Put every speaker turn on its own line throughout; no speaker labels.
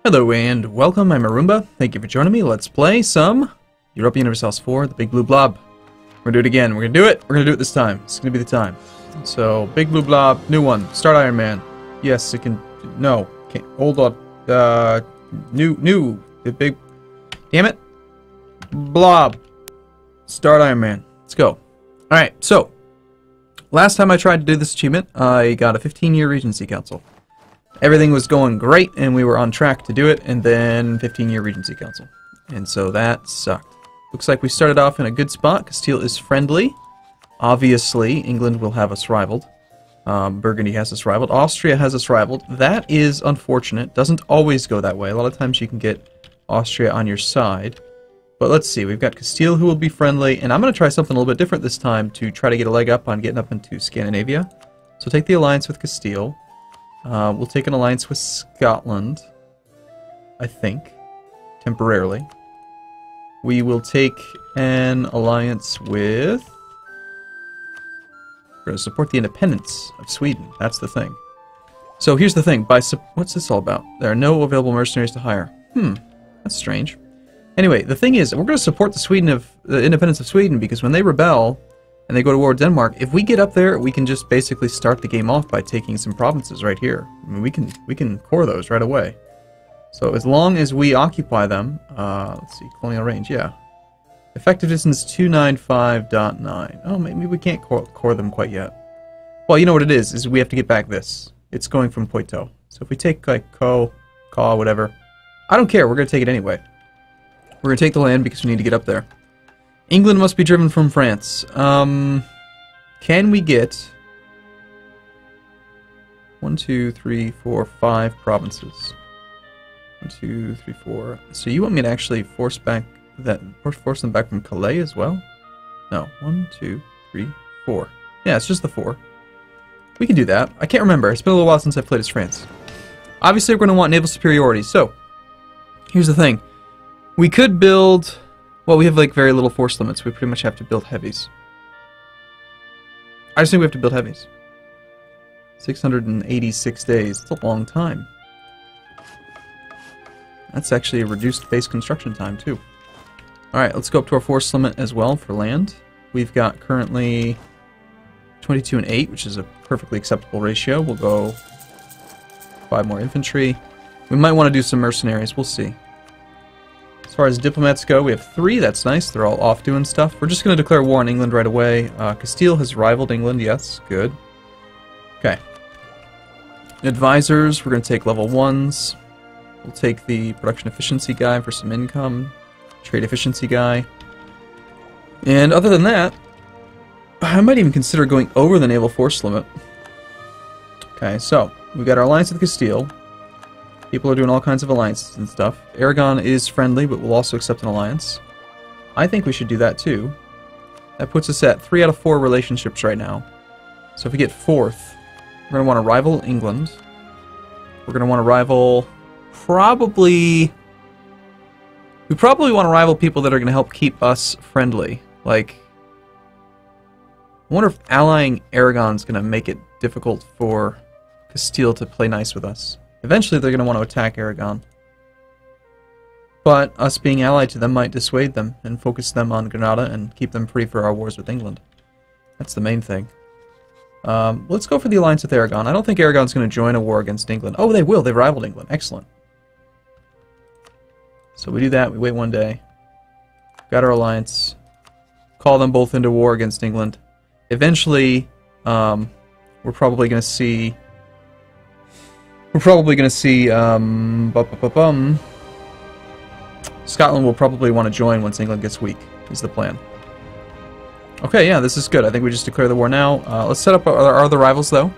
Hello and welcome, I'm Arumba. Thank you for joining me. Let's play some Europa Universalis IV, the Big Blue Blob. We're gonna do it again. We're gonna do it. We're gonna do it this time. It's gonna be the time. So, Big Blue Blob, new one. Start Iron Man. Yes, it can... No. Can't... Hold on. New. The big... Damn it. Blob. Start Iron Man. Let's go. Alright, so. Last time I tried to do this achievement, I got a 15-year Regency Council. Everything was going great, and we were on track to do it, and then 15-year Regency Council. And so that sucked. Looks like we started off in a good spot. Castile is friendly. Obviously, England will have us rivaled. Burgundy has us rivaled. Austria has us rivaled. That is unfortunate. Doesn't always go that way. A lot of times you can get Austria on your side. But let's see. We've got Castile who will be friendly, and I'm going to try something a little bit different this time to try to get a leg up on getting up into Scandinavia. So take the alliance with Castile. We'll take an alliance with Scotland, I think, temporarily. We will take an alliance with... We're going to support the independence of Sweden. That's the thing. So here's the thing. What's this all about? There are no available mercenaries to hire. That's strange. Anyway, the thing is, we're going to support the independence of Sweden because when they rebel and they go to war with Denmark, if we get up there, we can just basically start the game off by taking some provinces right here. I mean, we can core those right away. So as long as we occupy them, let's see, colonial range, yeah. Effective distance 295.9. Oh, maybe we can't core them quite yet. Well, you know what it is we have to get back this. It's going from Poitou. So if we take, like, Caw, whatever. I don't care, we're going to take it anyway. We're going to take the land because we need to get up there. England must be driven from France. Can we get 1, 2, 3, 4, 5 provinces? 1, 2, 3, 4. So you want me to actually force them back from Calais as well? No. 1, 2, 3, 4. Yeah, it's just the 4. We can do that. I can't remember. It's been a little while since I played as France. Obviously, we're going to want naval superiority. So, here's the thing. We could build... Well, we have like very little force limits. We pretty much have to build heavies. I just think we have to build heavies. 686 days. That's a long time. That's actually a reduced base construction time, too. Alright, let's go up to our force limit as well for land. We've got currently 22 and 8, which is a perfectly acceptable ratio. We'll go 5 more infantry. We might want to do some mercenaries. We'll see. As far as diplomats go, we have 3. That's nice. They're all off doing stuff. We're just going to declare war on England right away. Castile has rivaled England. Yes, good. Okay. Advisors, we're going to take level 1s. We'll take the production efficiency guy for some income. Trade efficiency guy. And other than that, I might even consider going over the naval force limit. Okay, so we've got our alliance with Castile. People are doing all kinds of alliances and stuff. Aragon is friendly, but will also accept an alliance. I think we should do that too. That puts us at 3 out of 4 relationships right now. So if we get 4th, we're going to want to rival England. We're going to want to rival probably... We probably want to rival people that are going to help keep us friendly. Like, I wonder if allying Aragon's going to make it difficult for Castile to play nice with us. Eventually they're going to want to attack Aragon. But us being allied to them might dissuade them and focus them on Granada and keep them free for our wars with England. That's the main thing. Let's go for the alliance with Aragon. I don't think Aragon's going to join a war against England. Oh, they will. They've rivaled England. Excellent. So we do that. We wait 1 day. Got our alliance. Call them both into war against England. Eventually, we're probably going to see... Scotland will probably want to join once England gets weak, is the plan. Okay, yeah, this is good. I think we just declare the war now. Let's set up our other rivals, though.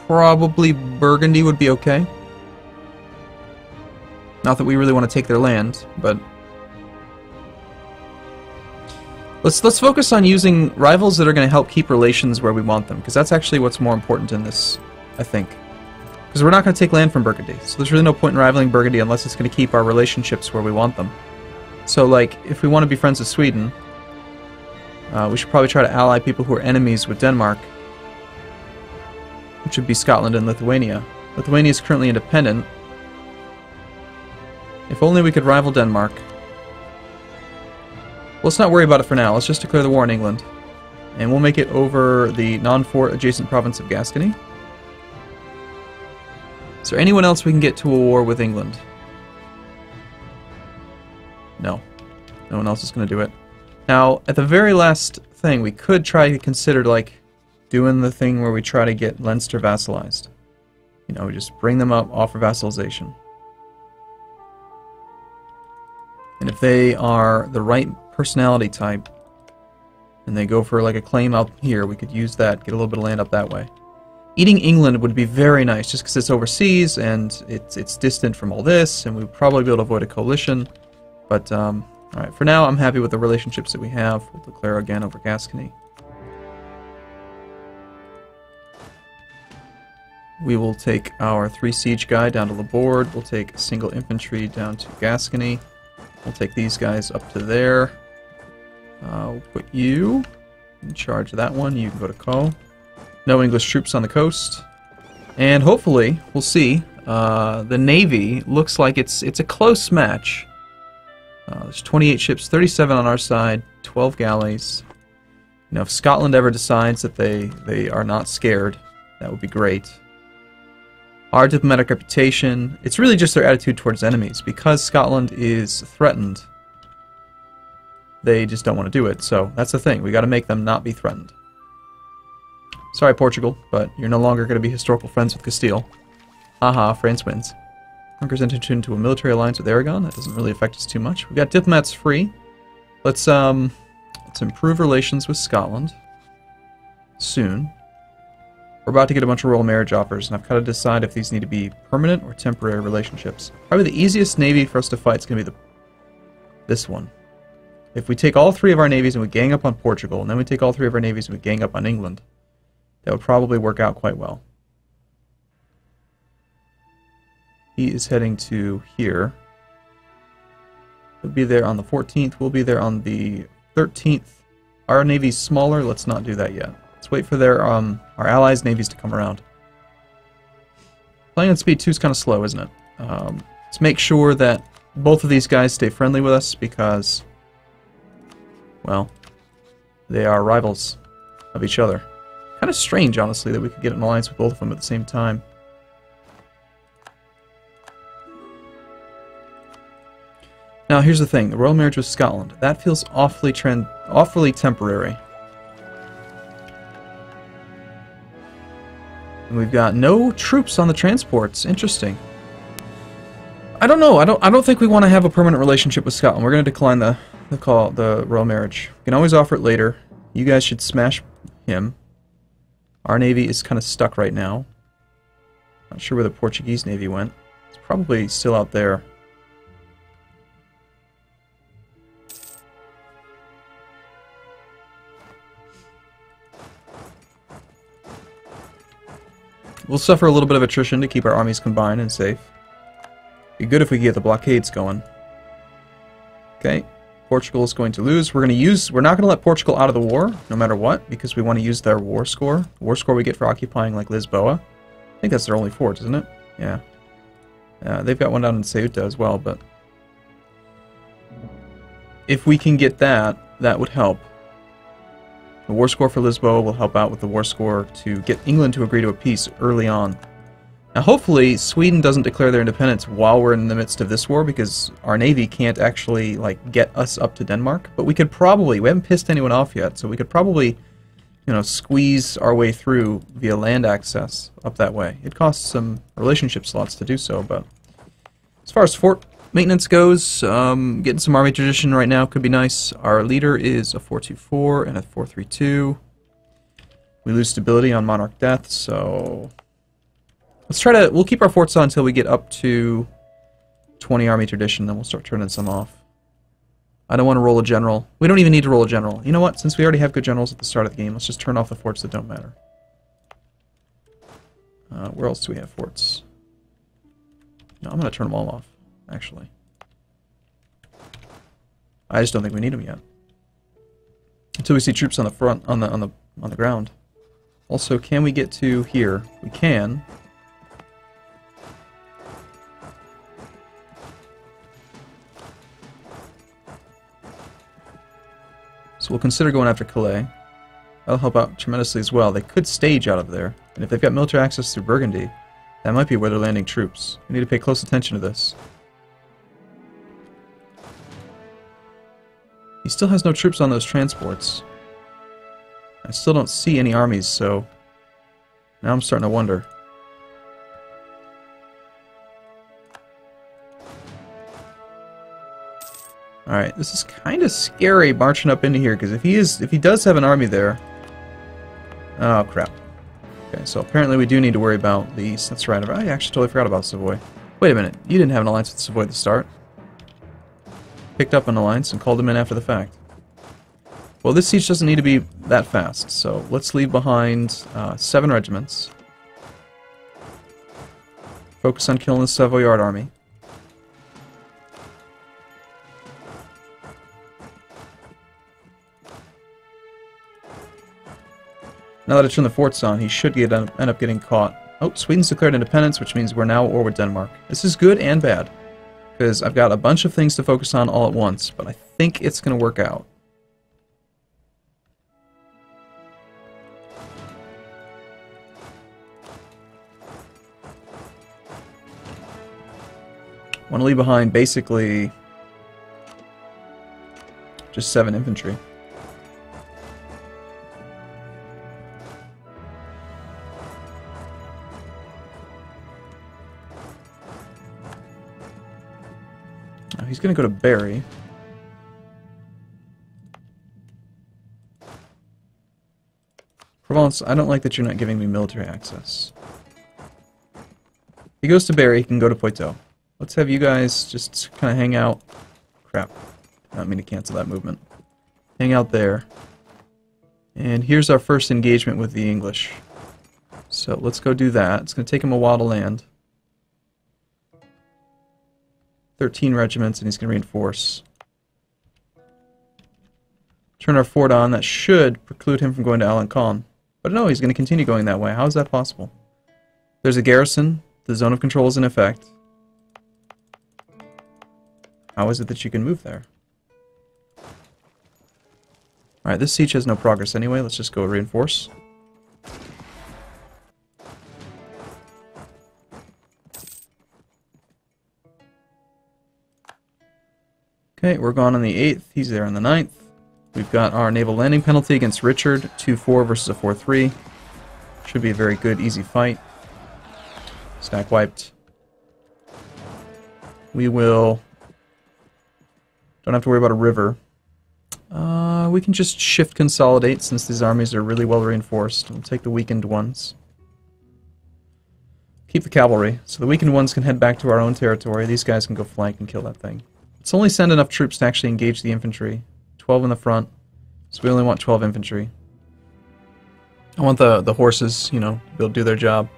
Probably Burgundy would be okay. Not that we really want to take their land, but... Let's focus on using rivals that are going to help keep relations where we want them, because that's actually what's more important in this, I think. Because we're not going to take land from Burgundy, so there's really no point in rivaling Burgundy unless it's going to keep our relationships where we want them. So, like, if we want to be friends with Sweden, we should probably try to ally people who are enemies with Denmark. which would be Scotland and Lithuania. Lithuania is currently independent. If only we could rival Denmark. Let's not worry about it for now. Let's just declare the war on England. And we'll make it over the non-fort adjacent province of Gascony. Is there anyone else we can get to a war with England? No. No one else is going to do it. Now, at the very last thing, we could try to consider, like, doing the thing where we try to get Leinster vassalized. You know, we just bring them up, offer vassalization. And if they are the right personality type, and they go for like a claim out here, we could use that, get a little bit of land up that way. Eating England would be very nice, just because it's overseas, and it's distant from all this, and we'd probably be able to avoid a coalition. But, alright, for now, I'm happy with the relationships that we have. We'll declare again over Gascony. We will take our 3 siege guy down to the board. We'll take a single infantry down to Gascony. We'll take these guys up to there. We'll put you in charge of that one. You can go to Co. No English troops on the coast. And hopefully, we'll see. The Navy looks like it's a close match. There's 28 ships, 37 on our side, 12 galleys. You know, if Scotland ever decides that they are not scared, that would be great. Our diplomatic reputation, it's really just their attitude towards enemies. Because Scotland is threatened, they just don't want to do it. So that's the thing. We got to make them not be threatened. Sorry, Portugal, but you're no longer going to be historical friends with Castile. Haha, France wins. Hunger's entered into a military alliance with Aragon. That doesn't really affect us too much. We've got diplomats free. Let's improve relations with Scotland soon. We're about to get a bunch of royal marriage offers, and I've got to decide if these need to be permanent or temporary relationships. Probably the easiest navy for us to fight is going to be this one. If we take all 3 of our navies and we gang up on Portugal, and then we take all 3 of our navies and we gang up on England, that would probably work out quite well. He is heading to here. He'll be there on the 14th. We'll be there on the 13th. Our navy's smaller. Let's not do that yet. Let's wait for our allies' navies to come around. Playing on speed 2 is kind of slow, isn't it? Let's make sure that both of these guys stay friendly with us because, well, they are rivals of each other. Kind of strange, honestly, that we could get an alliance with both of them at the same time. Now, here's the thing. The royal marriage with Scotland. That feels awfully temporary. And we've got no troops on the transports. Interesting. I don't know. I don't think we want to have a permanent relationship with Scotland. We're going to decline the royal marriage. We can always offer it later. You guys should smash him. Our navy is kind of stuck right now. Not sure where the Portuguese navy went. It's probably still out there. We'll suffer a little bit of attrition to keep our armies combined and safe. Be good if we get the blockades going. Okay, Portugal is going to lose. We're not going to let Portugal out of the war, no matter what, because we want to use their war score. The war score we get for occupying, like, Lisboa. I think that's their only fort, isn't it? Yeah. They've got one down in Ceuta as well, but if we can get that, that would help. The war score for Lisboa will help out with the war score to get England to agree to a peace early on. Now, hopefully, Sweden doesn't declare their independence while we're in the midst of this war, because our navy can't actually, like, get us up to Denmark. But we could probably, we haven't pissed anyone off yet, so we could probably, you know, squeeze our way through via land access up that way. It costs some relationship slots to do so, but as far as fort maintenance goes, getting some army tradition right now could be nice. Our leader is a 424 and a 432. We lose stability on monarch death, so let's try to, we'll keep our forts on until we get up to 20 army tradition, then we'll start turning some off. I don't want to roll a general. We don't even need to roll a general. You know what? Since we already have good generals at the start of the game, let's just turn off the forts that don't matter. Where else do we have forts? No, I'm going to turn them all off, actually. I just don't think we need them yet. Until we see troops on the front, on the ground. Also, can we get to here? We can. So we'll consider going after Calais. That'll help out tremendously as well. They could stage out of there. And if they've got military access through Burgundy, that might be where they're landing troops. We need to pay close attention to this. He still has no troops on those transports. I still don't see any armies, so now I'm starting to wonder. Alright, this is kind of scary marching up into here, because if he does have an army there... Oh, crap. Okay, so apparently we do need to worry about these. That's right. I actually totally forgot about Savoy. Wait a minute. You didn't have an alliance with Savoy at the start. Picked up an alliance and called them in after the fact. Well, this siege doesn't need to be that fast, so let's leave behind 7 regiments. Focus on killing the Savoyard army. Now that I turn the forts on, he should end up getting caught. Oh, Sweden's declared independence, which means we're now at war with Denmark. This is good and bad, because I've got a bunch of things to focus on all at once, but I think it's going to work out. I want to leave behind basically just 7 infantry. He's going to go to Barry. Provence, I don't like that you're not giving me military access. He goes to Barry, he can go to Poitou. Let's have you guys just kind of hang out. Crap. I don't mean to cancel that movement. Hang out there. And here's our first engagement with the English. So let's go do that. It's going to take him a while to land. 13 regiments, and he's going to reinforce. Turn our fort on. That should preclude him from going to Alencon. But no, he's going to continue going that way. How is that possible? There's a garrison. The zone of control is in effect. How is it that you can move there? Alright, this siege has no progress anyway. Let's just go reinforce. Okay, we're gone on the 8th. He's there on the 9th. We've got our naval landing penalty against Richard. 2-4 versus a 4-3. Should be a very good, easy fight. Stack wiped. We will... Don't have to worry about a river. We can just shift consolidate since these armies are really well reinforced. We'll take the weakened ones. Keep the cavalry. So the weakened ones can head back to our own territory. These guys can go flank and kill that thing. Let's only send enough troops to actually engage the infantry. 12 in the front. So we only want 12 infantry. I want the horses, you know, to be able to do their job.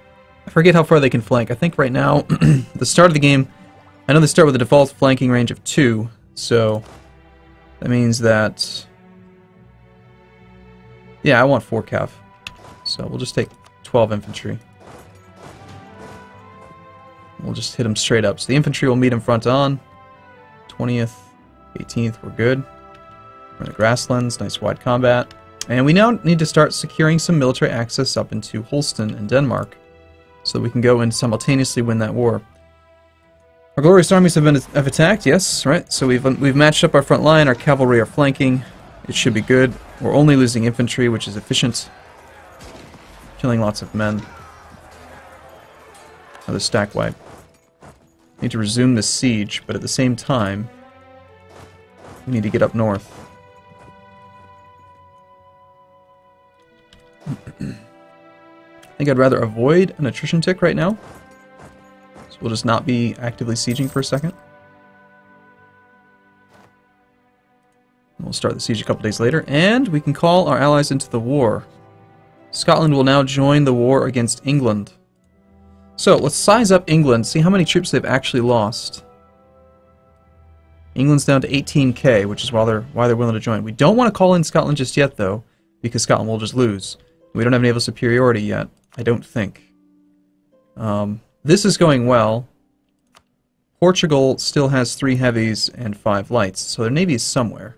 I forget how far they can flank. I think right now, at the start of the game, I know they start with a default flanking range of 2. So that means that... Yeah, I want 4 cav. So we'll just take 12 infantry. We'll just hit them straight up. So the infantry will meet him front on. 20th, 18th, we're good. We're in the grasslands, nice wide combat. And we now need to start securing some military access up into Holstein and Denmark, so that we can go and simultaneously win that war. Our glorious armies have attacked, yes, right? So we've matched up our front line, our cavalry are flanking. It should be good. We're only losing infantry, which is efficient. Killing lots of men. Another stack wipe. Need to resume the siege, but at the same time, we need to get up north. I think I'd rather avoid an attrition tick right now. So we'll just not be actively sieging for a second. We'll start the siege a couple days later, and we can call our allies into the war. Scotland will now join the war against England. So, let's size up England, see how many troops they've actually lost. England's down to 18k, which is why they're willing to join. We don't want to call in Scotland just yet, though, because Scotland will just lose. We don't have naval superiority yet, I don't think. This is going well. Portugal still has 3 heavies and 5 lights, so their navy is somewhere.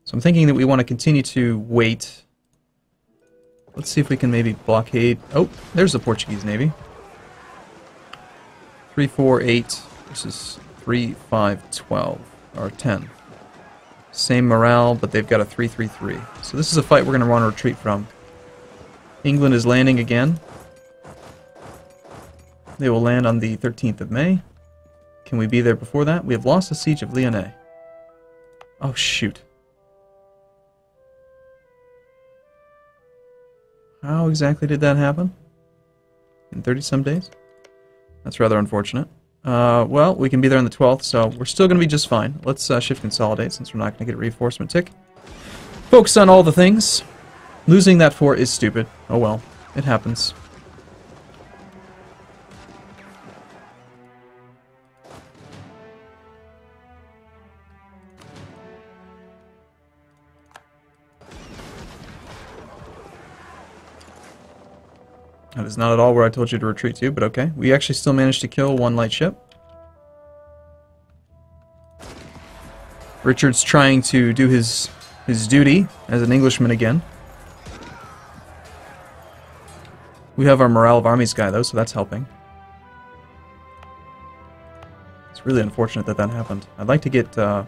So I'm thinking that we want to continue to wait. Let's see if we can maybe blockade. Oh, there's the Portuguese navy. 3, 4, 8 versus 3, 5, 12, or 10. Same morale, but they've got a 3, 3, 3. So this is a fight we're going to want to retreat from. England is landing again. They will land on the 13th of May. Can we be there before that? We have lost the siege of Lyonnais. Oh, shoot. How exactly did that happen? In 30-some days? That's rather unfortunate. Well, we can be there on the 12th, so we're still going to be just fine. Let's shift consolidate, since we're not going to get a reinforcement tick. Focus on all the things. Losing that fort is stupid. Oh well, it happens. That is not at all where I told you to retreat to, but okay. We actually still managed to kill 1 light ship. Richard's trying to do his duty as an Englishman again. We have our morale of armies guy though, so that's helping. It's really unfortunate that that happened. I'd like to get an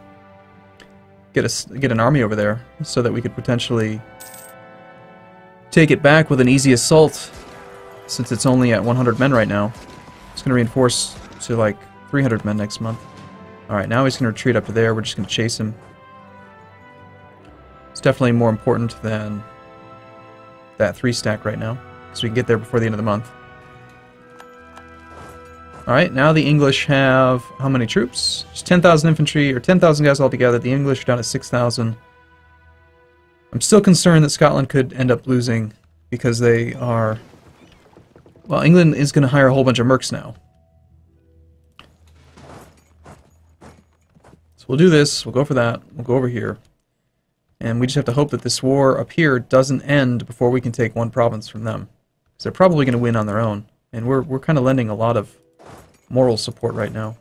army over there so that we could potentially take it back with an easy assault. Since it's only at 100 men right now, it's going to reinforce to like 300 men next month. Alright, now he's going to retreat up to there. We're just going to chase him. It's definitely more important than that 3-stack right now, so we can get there before the end of the month. Alright, now the English have how many troops? Just 10,000 infantry, or 10,000 guys altogether. The English are down to 6,000. I'm still concerned that Scotland could end up losing because they are... Well, England is going to hire a whole bunch of mercs now. So we'll do this, we'll go for that, we'll go over here. And we just have to hope that this war up here doesn't end before we can take 1 province from them. Because they're probably going to win on their own. And we're kind of lending a lot of moral support right now.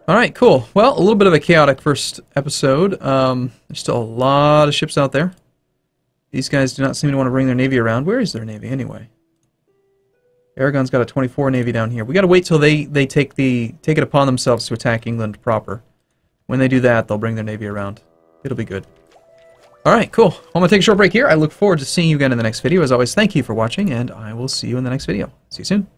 Alright, cool. Well, a little bit of a chaotic first episode. There's still a lot of ships out there. These guys do not seem to want to bring their navy around. Where is their navy, anyway? Aragon's got a 24 navy down here. We gotta wait till they take it upon themselves to attack England proper. When they do that, they'll bring their navy around. It'll be good. Alright, cool. Well, I'm gonna take a short break here. I look forward to seeing you again in the next video. As always, thank you for watching, and I will see you in the next video. See you soon.